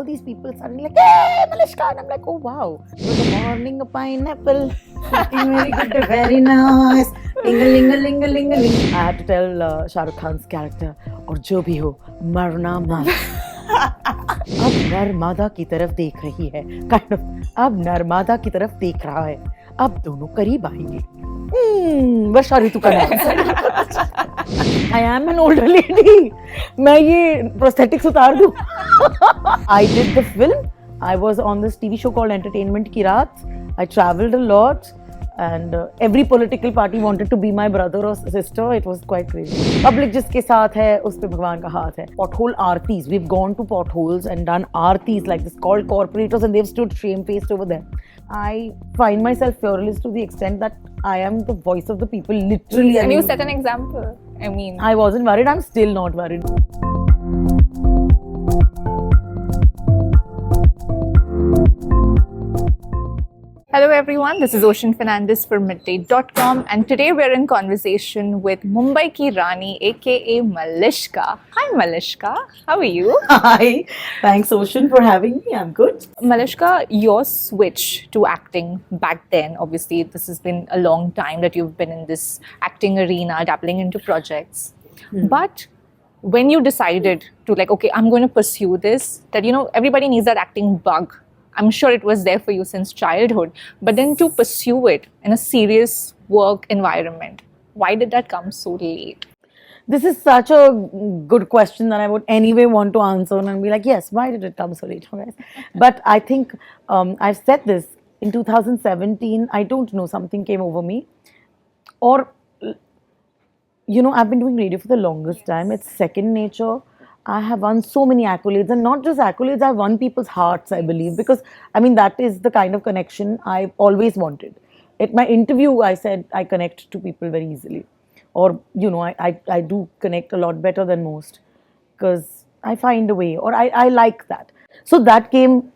these people suddenly like, hey, Malishka, and I'm like, oh wow, good morning, a pineapple, looking very good, very nice, ling-a-ling-a-ling-a-ling-a-ling. I had to tell Shah Rukh Khan's character, और जो भी हो, मरना मत. अब नर्मदा की तरफ देख रही है, kind of, अब नर्मदा की तरफ देख रहा है, अब दोनों करीब आएंगे. वर्षा ऋतु का नाम. I am an older lady. मैं ये prosthetics उतार दूँ. I did the film. I was on this TV show called Entertainment Ki Raat. I travelled a lot. And every political party wanted to be my brother or sister. It was quite crazy. Public जिसके साथ है उस पे भगवान का हाथ है. Pothole aartis. We've gone to potholes and done aartis like this called corporators, and they've stood shamefaced over there. I find myself fearless to the extent that I am the voice of the people, literally. And you set an example. I mean, I wasn't worried. I'm still not worried. hello everyone, this is Ocean Fernandez for Midday.com, and today we're in conversation with Mumbai Ki Rani aka Malishka. Hi Malishka, how are you? Hi, thanks Ocean for having me. I'm good. Malishka, your switch to acting back then, obviously this has been a long time that you've been in this acting arena, dabbling into projects. But when you decided to like, okay, I'm going to pursue this, that everybody needs that acting bug. I'm sure it was there for you since childhood, but then to pursue it in a serious work environment, why did that come so late? This is such a good question that I would anyway want to answer and be like, yes, why did it come so late, guys? But I think I've said this in 2017, I don't know, something came over me. Or, I've been doing radio for the longest time. It's second nature. I have won so many accolades, and not just accolades, I've won people's hearts, I believe, because that is the kind of connection I've always wanted. At my interview, I said I connect to people very easily, or I do connect a lot better than most because I find a way, or I like that. So that came,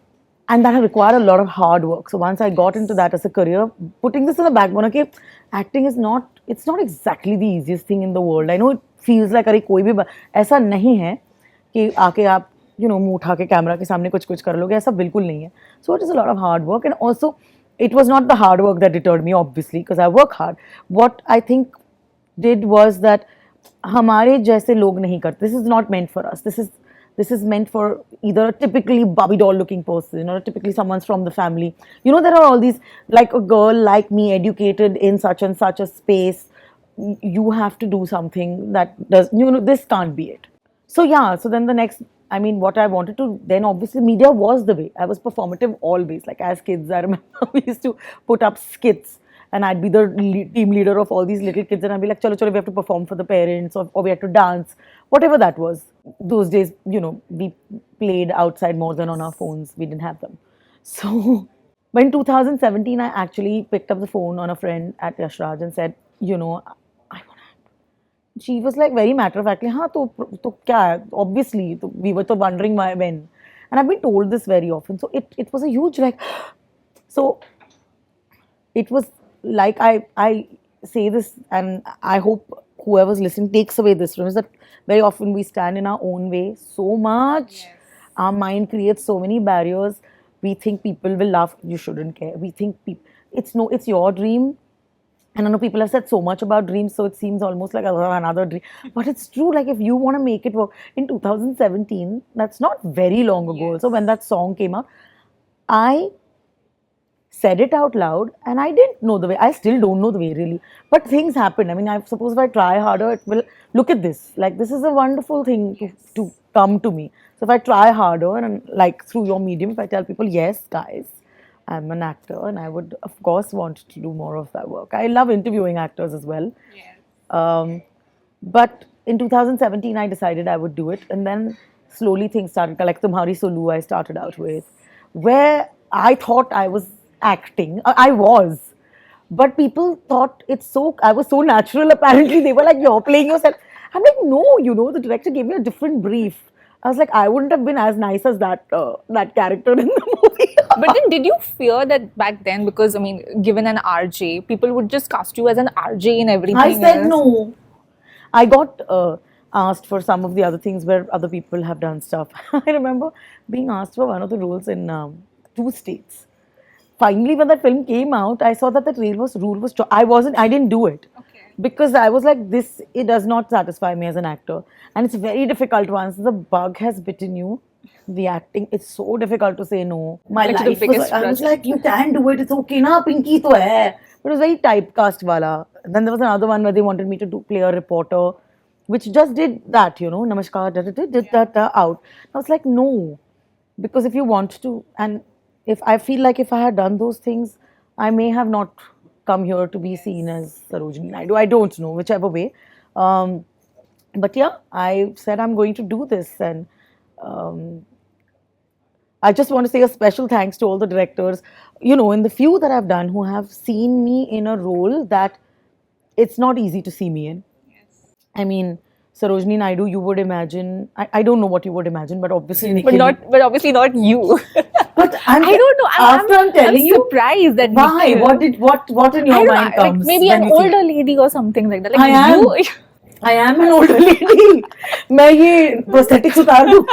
and that required a lot of hard work. So once I got into that as a career, putting this in the backbone, okay, acting is not exactly the easiest thing in the world. I know it feels like अरे कोई भी ऐसा नहीं है कि आके आप मुंह उठा के कैमरा के सामने कुछ कर लोगे, ऐसा बिल्कुल नहीं है. So it is a lot of hard work, and also it was not the hard work that deterred me, obviously, because I work hard. What I think did was that हमारे जैसे लोग नहीं करते. This is not meant for us. This is meant for either a typically Barbie doll looking person or typically someone's from the family. There are all these, like a girl like me, educated in such and such a space. You have to do something that does, this can't be it. So yeah, so then the next, what I wanted to, then obviously media was the way. I was performative always. Like as kids, I remember we used to put up skits and I'd be the team leader of all these little kids and I'd be like, chalo, we have to perform for the parents or we have to dance, whatever that was. Those days, we played outside more than on our phones. We didn't have them. So, but in 2017, I actually picked up the phone on a friend at Yash Raj and said, she was like very matter of factly, हाँ तो क्या है? Obviously, we were wondering why, when, and I've been told this very often. So it was a huge so it was like I say this, and I hope whoever's listening takes away this from us, that very often we stand in our own way so much. Yes. Our mind creates so many barriers. We think people will laugh. You shouldn't care. We think it's your dream. And I know people have said so much about dreams, so it seems almost like another dream. But it's true, like if you want to make it work, in 2017, that's not very long ago. Yes. So when that song came out, I said it out loud and I didn't know the way. I still don't know the way really. But things happen. I suppose if I try harder, it will, look at this. Like this is a wonderful thing to come to me. So if I try harder and like through your medium, if I tell people, yes, guys, I'm an actor and I would, of course, want to do more of that work. I love interviewing actors as well. Yes. But in 2017, I decided I would do it. And then slowly things started. Like Tumhari Sulu, I started out with, where I thought I was acting. I was. But people thought I was so natural apparently. They were like, you're playing yourself. I'm like, no, the director gave me a different brief. I was like, I wouldn't have been as nice as that character in the movie. But then did you fear that back then, because given an RJ, people would just cast you as an RJ in everything I said no. I got asked for some of the other things where other people have done stuff. I remember being asked for one of the roles in two states. Finally, when that film came out, I saw that the rule was. I didn't do it because I was like, this. It does not satisfy me as an actor, and it's very difficult once the bug has bitten you. The acting, it's so difficult to say no. My Like to the life was. biggest I was project. like, you can do it. It's okay, na. Pinky to hai. But it was very typecast wala. Then there was another one where they wanted me to play a reporter, which just did that, namaskar, did that out. I was like, no, because if you want to, and if I feel like if I had done those things, I may have not come here to be seen as Sarojini Naidu. I don't know, whichever way. Um, but yeah, I said I'm going to do this, and um, I just want to say a special thanks to all the directors, in the few that I've done who have seen me in a role that it's not easy to see me in. I mean, Sarojini Naidu, you would imagine, I don't know what you would imagine, but obviously But obviously not you. But I don't know. After I'm telling you, surprised that why? Nikhil- What in I your don't mind know, like comes? maybe when an you see- older lady or something like that. Like I am. you, I am an older lady. मैं ये prosthetics उतार दूँ.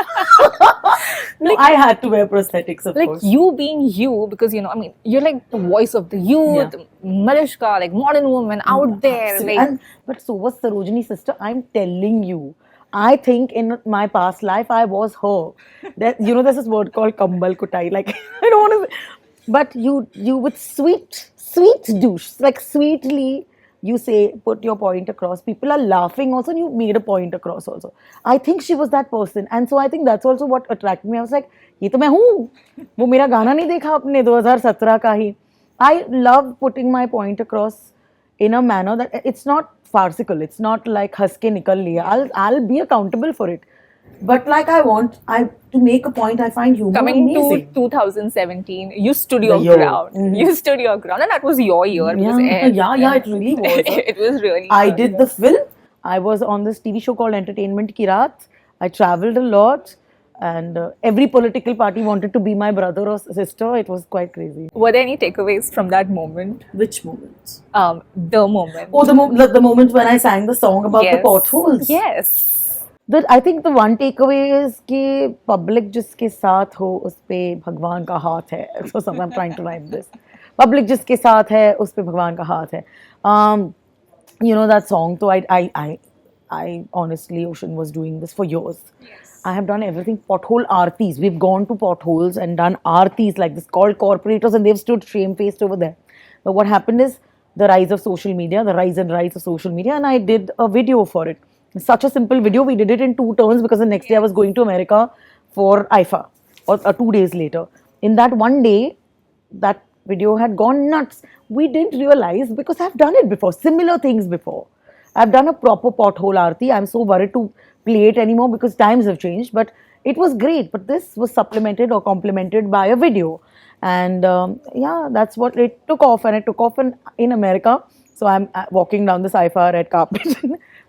No, I had to wear prosthetics, of like course. you being you, because I mean, you're like the voice of the youth, Malishka, like modern woman out there. Absolutely. Like, But so was Sarojini's sister. I'm telling you. I think in my past life I was her. There's this word called kambal kutai. Like I don't want to, but you with sweet douche, like sweetly you say put your point across. People are laughing also, and you made a point across also. I think she was that person, and so I think that's also what attracted me. I was like, ये तो मैं हूँ. वो मेरा गाना नहीं देखा आपने 2017 का ही. I love putting my point across in a manner that it's not farcical. It's not like has ke nikal liya. I'll be accountable for it. But like to make a point, I find humor coming amazing. to 2017, you stood your year. ground. You stood your ground, and that was your year. because, Yeah, it really was. it was really. I did the film. I was on this TV show called Entertainment Ki Raat. I traveled a lot, and every political party wanted to be my brother or sister. It was quite crazy. Were there any takeaways from that moment? Which moments? The moment. Oh, the moment when I sang the song about the potholes. Yes. I think the one takeaway is कि public जिसके साथ हो उस पे भगवान का हाथ है. So I'm trying to rhyme this. Public जिसके साथ है उस पे भगवान का हाथ है. That song. So I honestly, Ocean was doing this for years. Yes. I have done everything. Pothole aartis. We've gone to potholes and done aartis like this, called corporators, and they've stood shamefaced over there. But what happened is the rise of social media, the rise and rise of social media, and I did a video for it. Such a simple video. We did it in 2 turns because the next day I was going to America for IFA, or 2 days later. In that one day, that video had gone nuts. We didn't realize because I've done it before, similar things before. I've done a proper pothole aarti. I'm so worried to play it anymore because times have changed. But it was great. But this was supplemented or complemented by a video. And that's what it took off. And it took off in America. So I'm walking down the IFA red carpet.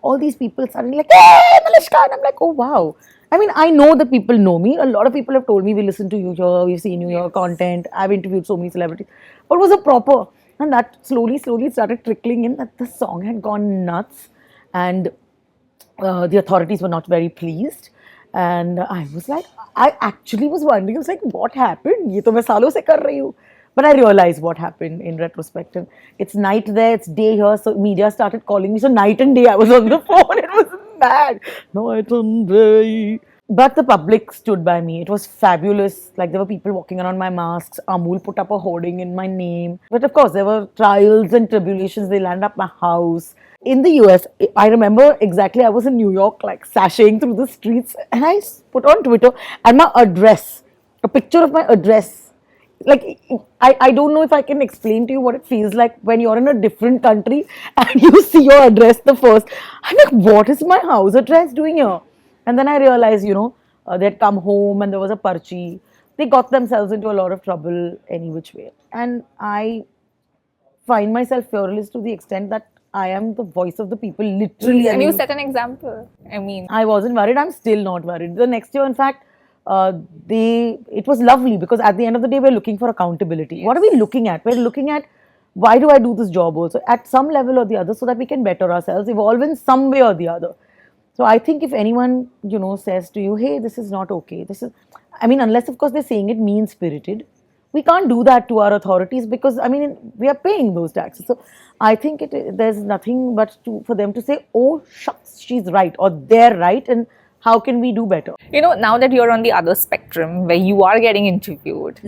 All these people suddenly like, hey, Malishka. And I'm like, oh, wow. I mean, I know that people know me. A lot of people have told me, we listen to you here, we've seen you your content. I've interviewed so many celebrities. But it was a proper, and that slowly started trickling in that the song had gone nuts. And the authorities were not very pleased. And I was like, I actually was wondering, I was like, what happened? Ye to main saalon se kar rahi hu. But I realized what happened in retrospective. It's night there, it's day here, so media started calling me. So night and day I was on the phone. It was mad. Night and day. But the public stood by me. It was fabulous. Like there were people walking around my masks. Amul put up a hoarding in my name. But of course, there were trials and tribulations. They landed up my house. In the US, I remember exactly, I was in New York, like sashaying through the streets. And I put on Twitter and my address, a picture of my address. Like, I don't know if I can explain to you what it feels like when you're in a different country and you see your address the first. I'm like, what is my house address doing here? And then I realized, they'd come home and there was a parchi. They got themselves into a lot of trouble any which way. And I find myself fearless to the extent that I am the voice of the people, literally. And you set an example. I mean, I wasn't worried. I'm still not worried. The next year, in fact, it was lovely because at the end of the day, we're looking for accountability. Yes. What are we looking at? We're looking at why do I do this job also at some level or the other so that we can better ourselves, evolve in some way or the other. So I think if anyone, says to you, hey, this is not okay, unless of course they're saying it mean spirited, we can't do that to our authorities because, we are paying those taxes. So I think there's nothing but for them to say, oh, shucks, she's right or they're right, and how can we do better? Now that you're on the other spectrum where you are getting interviewed,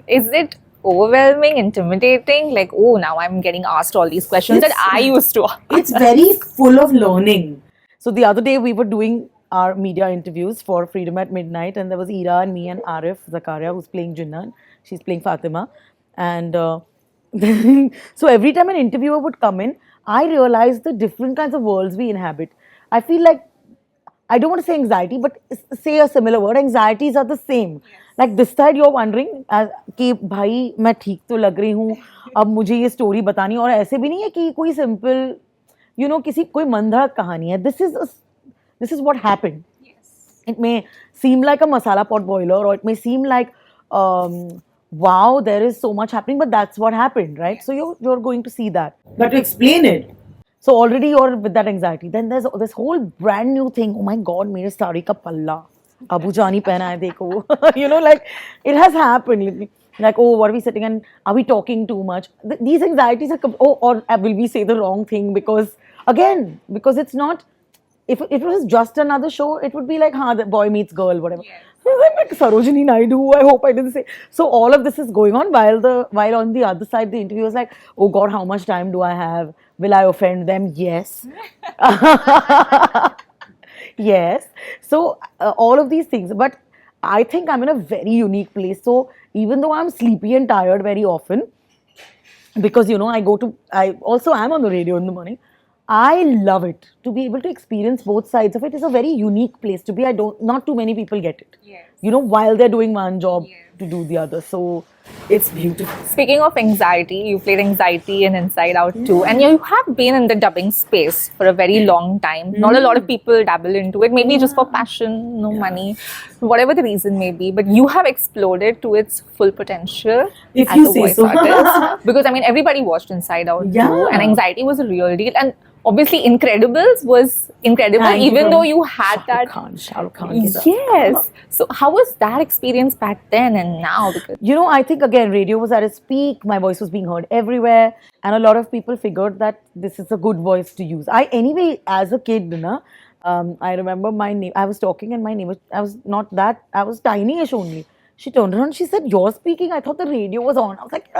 is it overwhelming, intimidating? Like, oh, now I'm getting asked all these questions that I used to ask. It's very full of learning. So the other day we were doing our media interviews for Freedom at Midnight, and there was Ira and me and Arif Zakaria, who's playing Jinnah. She's playing Fatima. And so every time an interviewer would come in, I realized the different kinds of worlds we inhabit. I feel like, I don't want to say anxiety, but say a similar word. Anxieties are the same. Like this side, you're wondering कि भाई मैं ठीक तो लग रही हूँ, अब मुझे ये स्टोरी बतानी, और ऐसे भी नहीं है कि कोई सिंपल, किसी कोई मंदाक कहानी है. This is what happened. It may seem like a masala pot boiler, or it may seem like, wow, there is so much happening, but that's what happened, right? So you're going to see that. But to explain it, so already you're with that anxiety. Then there's this whole brand new thing. Oh my God, mere sari ka palla. Abu Jani pehna hai, dekho. Like it has happened. Like, oh, what are we sitting and are we talking too much? These anxieties are, or will we say the wrong thing? Because it's not, if it was just another show, it would be like, the boy meets girl, whatever. Yes. Like Sarojini Naidu, I hope I didn't say. So all of this is going on while on the other side, the interviewer is like, oh God, how much time do I have? Will I offend them? Yes. Yes. So all of these things. But I think I'm in a very unique place. So even though I'm sleepy and tired very often, because, I also am on the radio in the morning, I love it. To be able to experience both sides of it is a very unique place to be. Not too many people get it. Yes. While they're doing one job to do the other. So it's beautiful. Speaking of anxiety, you played anxiety in Inside Out too, and you have been in the dubbing space for a very long time. Not a lot of people dabble into it, maybe just for passion, no money, whatever the reason may be, but you have exploded to its full potential if as you a say voice so. Artist. Because everybody watched Inside Out too, and anxiety was a real deal. And obviously, Incredibles was incredible, even though you had Shah Rukh Khan. Yes. So how was that experience back then and now? Because I think again, radio was at its peak. My voice was being heard everywhere, and a lot of people figured that this is a good voice to use. As a kid, I remember my name. I was talking, and my name was. I was tiny-ish only. She turned around. She said, "You're speaking." I thought the radio was on. I was like,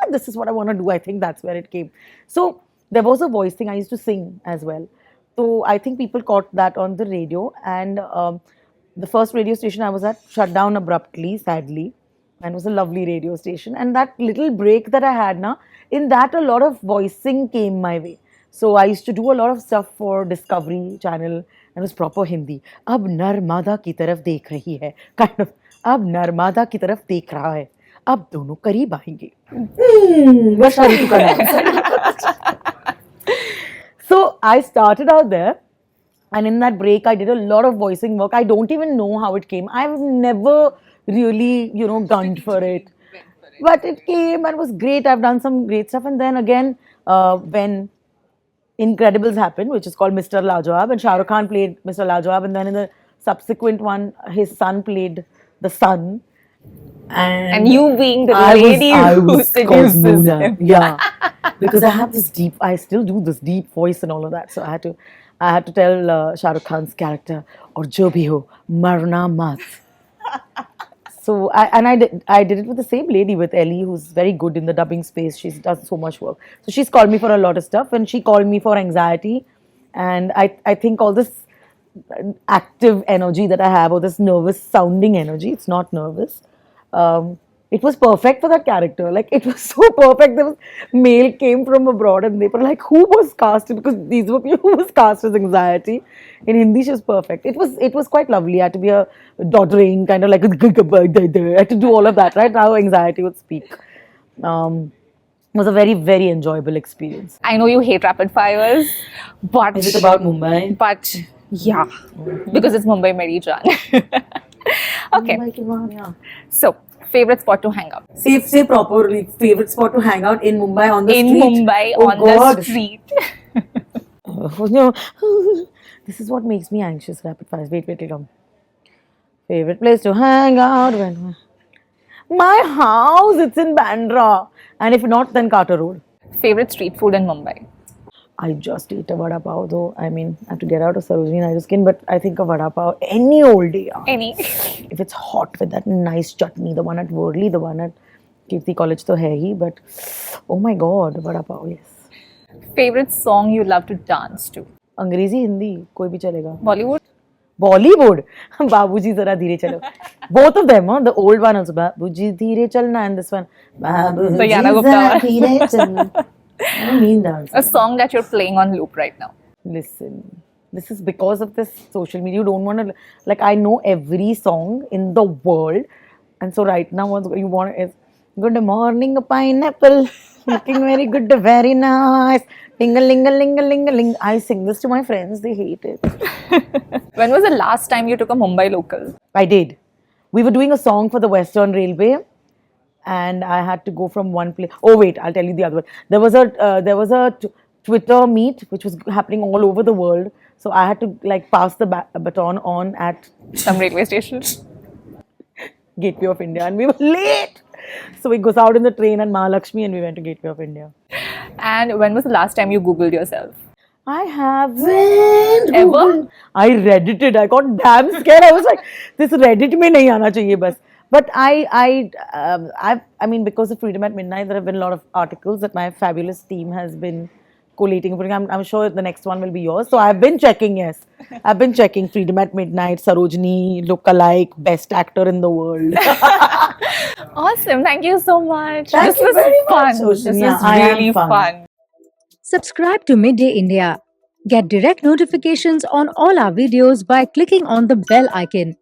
"This is what I want to do." I think that's where it came. So there was a voice thing. I used to sing as well. So I think people caught that on the radio, and the first radio station I was at shut down abruptly, sadly, and it was a lovely radio station. And that little break that I had in that a lot of voicing came my way. So I used to do a lot of stuff for Discovery Channel, and it was proper Hindi. Ab Narmada ki taraf dekh rahi hai, kind of. Ab Narmada ki taraf dekh raha hai. Ab dono kareeb aayenge. Bas Ritu ka naam. So I started out there, and in that break, I did a lot of voicing work. I don't even know how it came. I've never really, gunned for it. But it came and was great. I've done some great stuff. And then again, when Incredibles happened, which is called Mr. Lajawab, and Shah Rukh Khan played Mr. Lajawab, and then in the subsequent one, his son played the son. And you being the lady who seduces him. Yeah, because I still do this deep voice and all of that. So I had to tell Shah Rukh Khan's character, "Aur jo bhi ho, marna mat." So I did it with the same lady, with Ellie, who's very good in the dubbing space. She's done so much work. So she's called me for a lot of stuff, and she called me for anxiety, and I think all this active energy that I have, or this nervous sounding energy, it's not nervous. It was perfect for that character. Like, it was so perfect. There was mail came from abroad, and they were like, "Who was casted?" Because these were people who was cast as anxiety. In Hindi, she was perfect. It was quite lovely. I had to be a doddering kind of like I had to do all of that, right? How anxiety would speak. It was a very, very enjoyable experience. I know you hate rapid fires, but Is it about Mumbai? But yeah, because it's Mumbai Meri Jaan. Okay. Yeah. So, favorite spot to hang out? Say properly. Favorite spot to hang out in Mumbai on the In street? Mumbai Oh on God. the street. This is what makes me anxious. Rapid fire. Wait, come. Favorite place to hang out when? My house. It's in Bandra, and if not, then Carter Road. Favorite street food in Mumbai? I just ate a vada pav though. I mean, I have to get out of Sarojini Naidu, but I think a vada pav any old day. Any? If it's hot with that nice chutney, the one at Worli, the one at Kirti College to hai hi, but oh my god, vada pav, yes. Favorite song you love to dance to? अंग्रेजी हिंदी कोई भी चलेगा. Bollywood? Bollywood. Babuji zara dheere chalo. Both of them, huh? The old one also. Babuji dheere chalna, and this one. Babuji The Yana Gupta zara one. dheere chalna. I don't mean dance. A song that you're playing on loop right now? Listen, this is because of this social media. You don't want to, like, I know every song in the world, and so right now what you want is good morning pineapple, looking very good, very nice, ling-a-ling-a-ling-a-ling-a-ling. I sing this to my friends, they hate it. When was the last time you took a Mumbai local? I did. We were doing a song for the Western Railway, and I had to go from one place. Oh wait, I'll tell you the other one. There was a Twitter meet which was happening all over the world. So I had to like pass the baton on at Some railway station? Gateway of India, and we were late. So we goes out in the train at Mahalakshmi, and we went to Gateway of India. And when was the last time you Googled yourself? I haven't Ever? Googled. I Reddited it. I got damn scared. I was like, this Reddit mein nahi aana chahiye bas. But I mean, because of Freedom at Midnight, there have been a lot of articles that my fabulous team has been collating. I'm sure the next one will be yours. So I've been checking, yes. I've been checking Freedom at Midnight, Sarojini, Lookalike, Best Actor in the World. Awesome. Thank you so much. Thank this you was very much, fun. This Oceania. was I am really fun. fun. Subscribe to Midday India. Get direct notifications on all our videos by clicking on the bell icon.